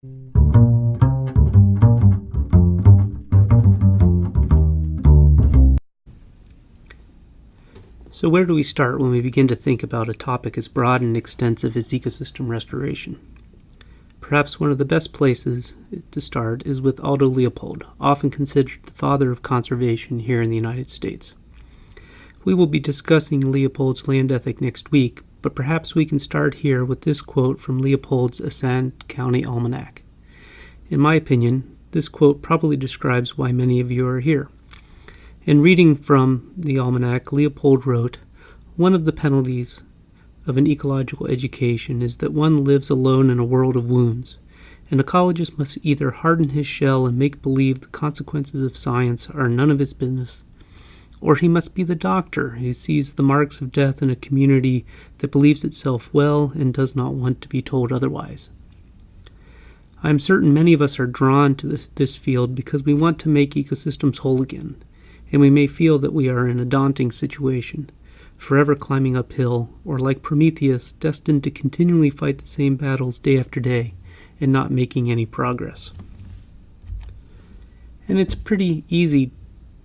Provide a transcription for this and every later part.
So where do we start when we begin to think about a topic as broad and extensive as ecosystem restoration? Perhaps one of the best places to start is with Aldo Leopold, often considered the father of conservation here in the United States. We will be discussing Leopold's land ethic next week, but perhaps we can start here with this quote from Leopold's Ascent County Almanac. In my opinion, this quote probably describes why many of you are here. In reading from the almanac, Leopold wrote, "One of the penalties of an ecological education is that one lives alone in a world of wounds. An ecologist must either harden his shell and make believe the consequences of science are none of his business, or he must be the doctor who sees the marks of death in a community that believes itself well and does not want to be told otherwise." I am certain many of us are drawn to this field because we want to make ecosystems whole again, and we may feel that we are in a daunting situation, forever climbing uphill, or like Prometheus, destined to continually fight the same battles day after day and not making any progress. And it's pretty easy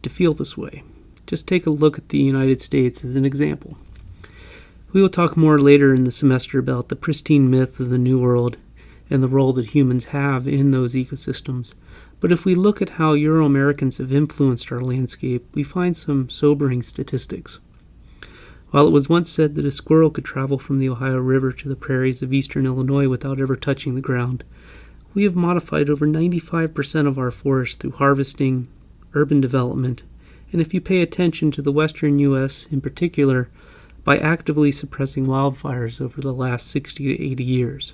to feel this way. Just take a look at the United States as an example. We will talk more later in the semester about the pristine myth of the New World and the role that humans have in those ecosystems. But if we look at how Euro-Americans have influenced our landscape, we find some sobering statistics. While it was once said that a squirrel could travel from the Ohio River to the prairies of eastern Illinois without ever touching the ground, we have modified over 95% of our forests through harvesting, urban development, and if you pay attention to the western U.S. in particular, by actively suppressing wildfires over the last 60 to 80 years.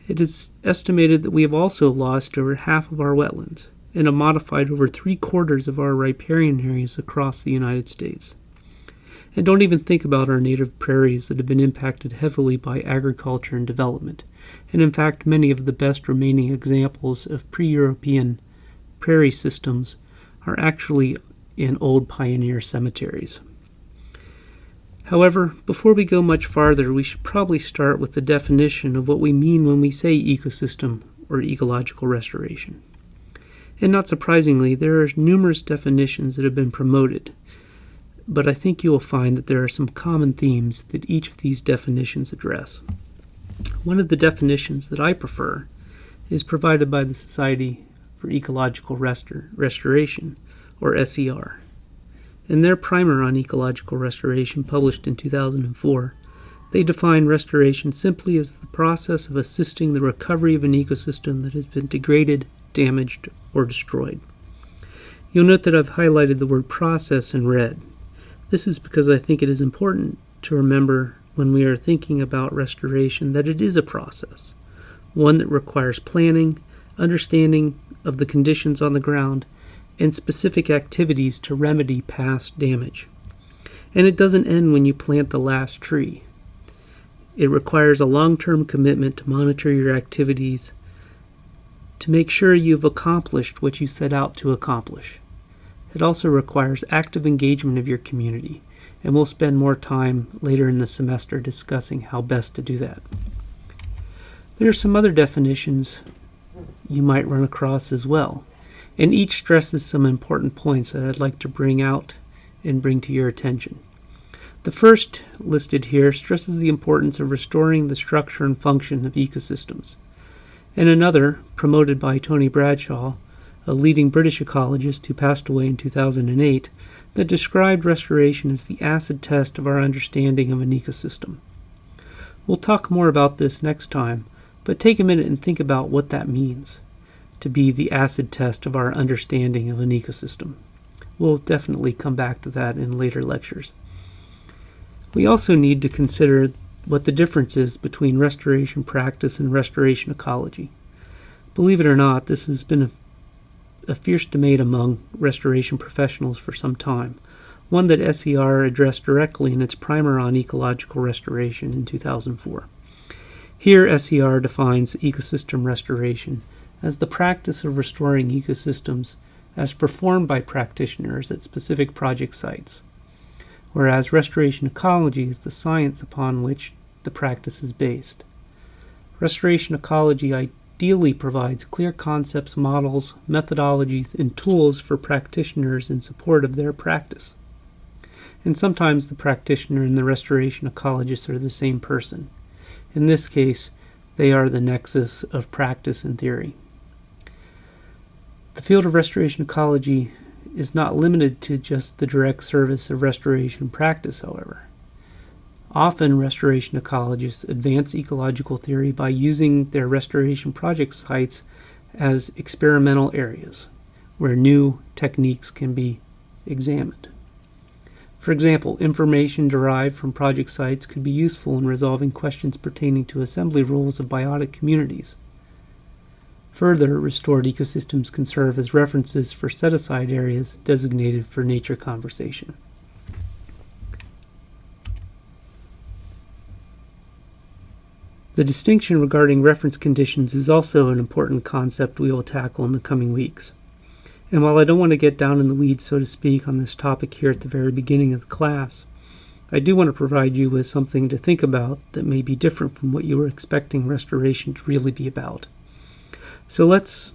It is estimated that we have also lost over half of our wetlands and have modified over 3/4 of our riparian areas across the United States. And don't even think about our native prairies that have been impacted heavily by agriculture and development. And in fact, many of the best remaining examples of pre-European prairie systems are actually in old pioneer cemeteries. However, before we go much farther, we should probably start with the definition of what we mean when we say ecosystem or ecological restoration. And not surprisingly, there are numerous definitions that have been promoted, but I think you will find that there are some common themes that each of these definitions address. One of the definitions that I prefer is provided by the Society for Ecological Restoration, or SER. In their primer on ecological restoration, published in 2004, they define restoration simply as the process of assisting the recovery of an ecosystem that has been degraded, damaged, or destroyed. You'll note that I've highlighted the word process in red. This is because I think it is important to remember when we are thinking about restoration that it is a process, one that requires planning, understanding of the conditions on the ground, and specific activities to remedy past damage. And it doesn't end when you plant the last tree. It requires a long-term commitment to monitor your activities to make sure you've accomplished what you set out to accomplish. It also requires active engagement of your community, and we'll spend more time later in the semester discussing how best to do that. There are some other definitions you might run across as well, and each stresses some important points that I'd like to bring out and bring to your attention. The first listed here stresses the importance of restoring the structure and function of ecosystems. And another, promoted by Tony Bradshaw, a leading British ecologist who passed away in 2008, that described restoration as the acid test of our understanding of an ecosystem. We'll talk more about this next time, but take a minute and think about what that means, to be the acid test of our understanding of an ecosystem. We'll definitely come back to that in later lectures. We also need to consider what the difference is between restoration practice and restoration ecology. Believe it or not, this has been a fierce debate among restoration professionals for some time, one that SER addressed directly in its primer on ecological restoration in 2004. Here, SER defines ecosystem restoration as the practice of restoring ecosystems as performed by practitioners at specific project sites, whereas restoration ecology is the science upon which the practice is based. Restoration ecology ideally provides clear concepts, models, methodologies, and tools for practitioners in support of their practice. And sometimes the practitioner and the restoration ecologist are the same person. In this case, they are the nexus of practice and theory. The field of restoration ecology is not limited to just the direct service of restoration practice, however. Often, restoration ecologists advance ecological theory by using their restoration project sites as experimental areas where new techniques can be examined. For example, information derived from project sites could be useful in resolving questions pertaining to assembly rules of biotic communities. Further, restored ecosystems can serve as references for set-aside areas designated for nature conservation. The distinction regarding reference conditions is also an important concept we will tackle in the coming weeks. And while I don't want to get down in the weeds, so to speak, on this topic here at the very beginning of the class, I do want to provide you with something to think about that may be different from what you were expecting restoration to really be about. So let's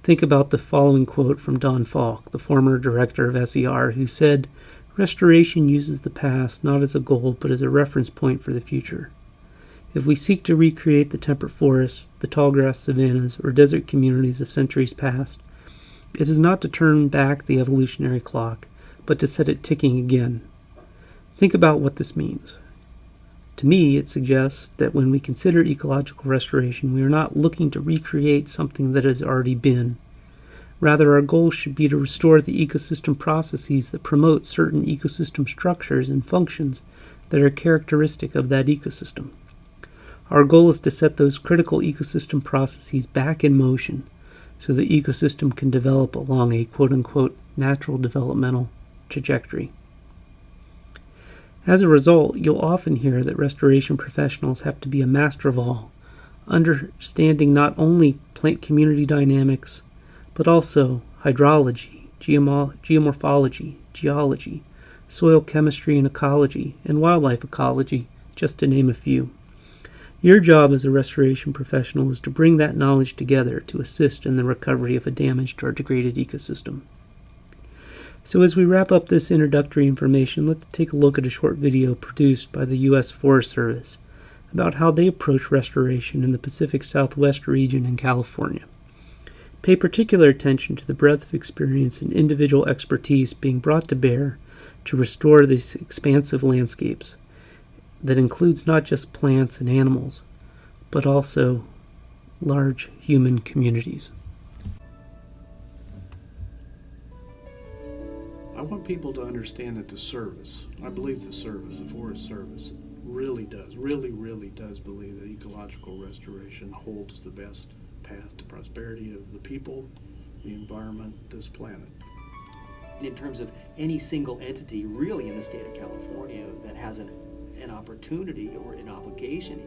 think about the following quote from Don Falk, the former director of SER, who said, "Restoration uses the past not as a goal but as a reference point for the future. If we seek to recreate the temperate forests, the tallgrass savannas, or desert communities of centuries past, it is not to turn back the evolutionary clock, but to set it ticking again." Think about what this means. To me, it suggests that when we consider ecological restoration, we are not looking to recreate something that has already been. Rather, our goal should be to restore the ecosystem processes that promote certain ecosystem structures and functions that are characteristic of that ecosystem. Our goal is to set those critical ecosystem processes back in motion so the ecosystem can develop along a quote-unquote natural developmental trajectory. As a result, you'll often hear that restoration professionals have to be a master of all, understanding not only plant community dynamics, but also hydrology, geomorphology, geology, soil chemistry and ecology, and wildlife ecology, just to name a few. Your job as a restoration professional is to bring that knowledge together to assist in the recovery of a damaged or degraded ecosystem. So as we wrap up this introductory information, let's take a look at a short video produced by the U.S. Forest Service about how they approach restoration in the Pacific Southwest region in California. Pay particular attention to the breadth of experience and individual expertise being brought to bear to restore these expansive landscapes that includes not just plants and animals, but also large human communities. I want people to understand that the service, I believe the Forest Service, really does believe that ecological restoration holds the best path to prosperity of the people, the environment, this planet. In terms of any single entity really in the state of California that has an opportunity or an obligation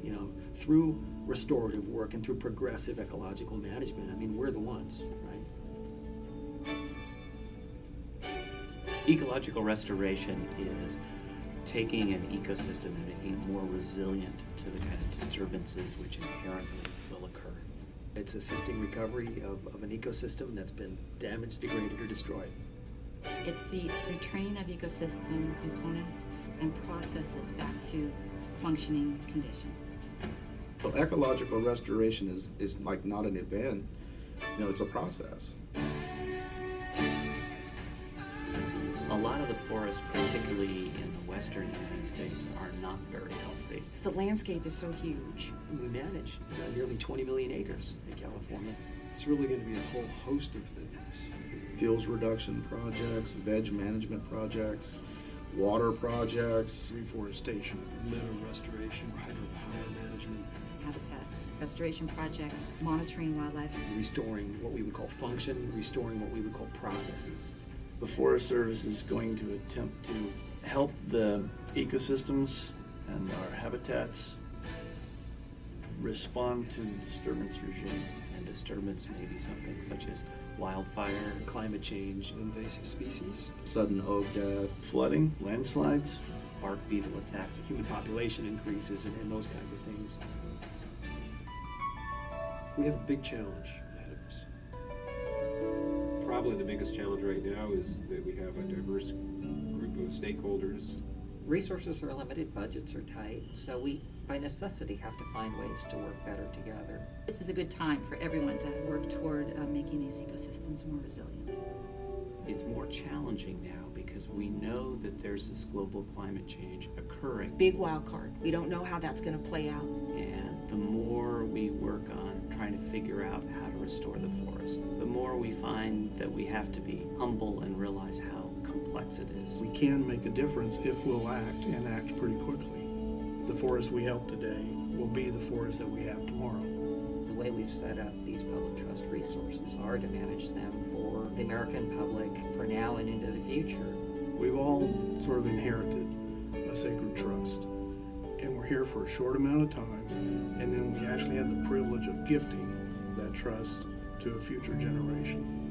even, through restorative work and through progressive ecological management, we're the ones, right? Ecological restoration is taking an ecosystem and making it more resilient to the kind of disturbances which inherently will occur. It's assisting recovery of an ecosystem that's been damaged, degraded, or destroyed. It's the returning of ecosystem components and processes back to functioning condition. Well, ecological restoration is like not an event, it's a process. A lot of the forests, particularly in the western United States, are not very healthy. The landscape is so huge. We manage nearly 20 million acres in California. It's really going to be a whole host of things. Fuels reduction projects, veg management projects, water projects, Reforestation, litter restoration, hydropower management. Habitat restoration projects, monitoring wildlife. Restoring what we would call function, restoring what we would call processes. The Forest Service is going to attempt to help the ecosystems and our habitats respond to the disturbance regime. And disturbance may be something such as wildfire, Climate change, invasive species, sudden oak death, Flooding, landslides, bark beetle attacks. human population increases, and those kinds of things. We have a big challenge ahead of us. Probably the biggest challenge right now is that we have a diverse group of stakeholders. Resources are limited, budgets are tight, so we, by necessity, have to find ways to work better together. This is a good time for everyone to work toward making these ecosystems more resilient. It's more challenging now because we know that there's this global climate change occurring. Big wild card. We don't know how that's going to play out. And the more we work on trying to figure out how to restore the forest, the more we find that we have to be humble and realize how complex it is. We can make a difference if we'll act, and act pretty quickly. The forest we help today will be the forest that we have tomorrow. The way we've set up these public trust resources are to manage them for the American public for now and into the future. We've all sort of inherited a sacred trust, and we're here for a short amount of time, and then we actually have the privilege of gifting that trust to a future generation.